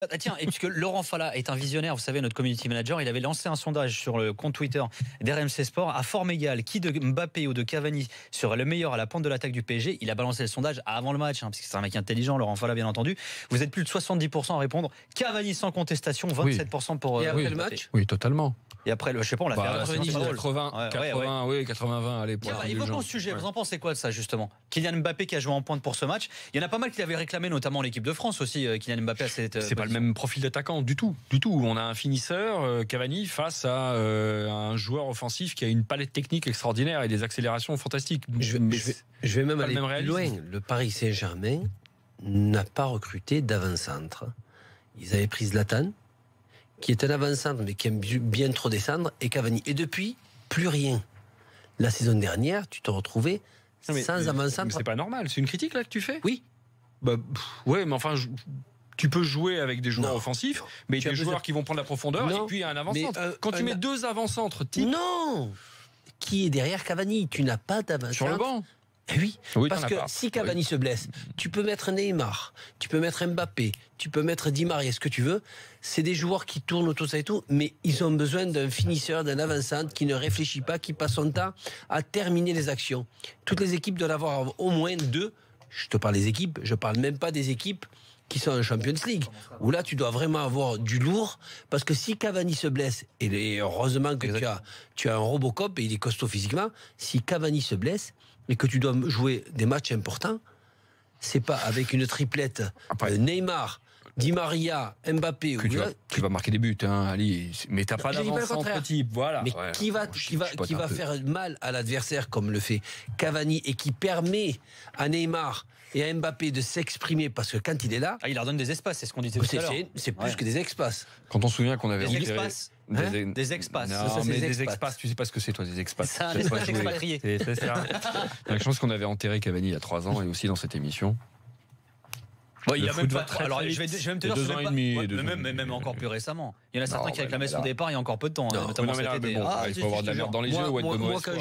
Ah, tiens, et puisque Laurent Falla est un visionnaire, vous savez, notre community manager, il avait lancé un sondage sur le compte Twitter d'RMC Sport à forme égale. Qui de Mbappé ou de Cavani serait le meilleur à la pointe de l'attaque du PSG? Il a balancé le sondage avant le match, parce que c'est un mec intelligent, Laurent Falla, bien entendu. Vous êtes plus de 70% à répondre Cavani sans contestation, 27% pour. Et après le match? Oui, totalement. Et après, je sais pas, on l'a fait à 90. 80-20, allez. Évoquons ce sujet, vous en pensez quoi de ça, justement? Kylian Mbappé qui a joué en pointe pour ce match. Il y en a pas mal qui l'avaient réclamé, notamment l'équipe de France aussi, Kylian Mbappé à cette. C'est pas le même profil d'attaquant du tout. On a un finisseur, Cavani, face à un joueur offensif qui a une palette technique extraordinaire et des accélérations fantastiques. Je vais même aller plus loin. Le Paris Saint-Germain n'a pas recruté d'avant-centre. Ils avaient pris Zlatan, qui est un avant-centre mais qui aime bien trop descendre, et Cavani. Et depuis, plus rien. La saison dernière, tu te retrouvais sans avant-centre. Mais c'est pas normal. C'est une critique là que tu fais? Oui. Ouais, mais enfin. Tu peux jouer avec des joueurs offensifs, mais des joueurs qui vont prendre la profondeur, et puis un avant-centre. Quand tu mets deux avant-centres type... Non. Qui est derrière Cavani? Tu n'as pas d'avant-centre. Sur le banc? Oui, parce que si Cavani se blesse, tu peux mettre Neymar, tu peux mettre Mbappé, tu peux mettre Di Maria, ce que tu veux. C'est des joueurs qui tournent autour de ça et tout, mais ils ont besoin d'un finisseur, d'un avant-centre qui ne réfléchit pas, qui passe son temps à terminer les actions. Toutes les équipes doivent avoir au moins deux. Je te parle des équipes, je parle même pas des équipes qui sont en Champions League, où là tu dois vraiment avoir du lourd, parce que si Cavani se blesse, et heureusement que tu as un Robocop et il est costaud physiquement, si Cavani se blesse et que tu dois jouer des matchs importants, c'est pas avec une triplette Neymar, Di Maria, Mbappé. Tu vas marquer des buts, Ali, mais t'as pas d'avant-centre type, voilà. Mais qui va faire mal à l'adversaire comme le fait Cavani et qui permet à Neymar et à Mbappé de s'exprimer, parce que quand il est là, il leur donne des espaces, c'est ce qu'on disait tout à l'heure. C'est plus que des espaces. Quand on se souvient qu'on avait des espaces. Des espaces. Non, mais des espaces, tu sais pas ce que c'est, toi, des espaces. C'est un espace expatrié. C'est ça. Je pense qu'on avait enterré Cavani il y a 3 ans et aussi dans cette émission. Il y a même pas. Alors, je vais même te dire, 2 ans et demi. Même encore plus récemment. Il y en a certains qui réclamaient son départ il y a encore peu de temps. Non, mais là, il faut avoir de la merde dans les yeux ou être de mauvaise foi.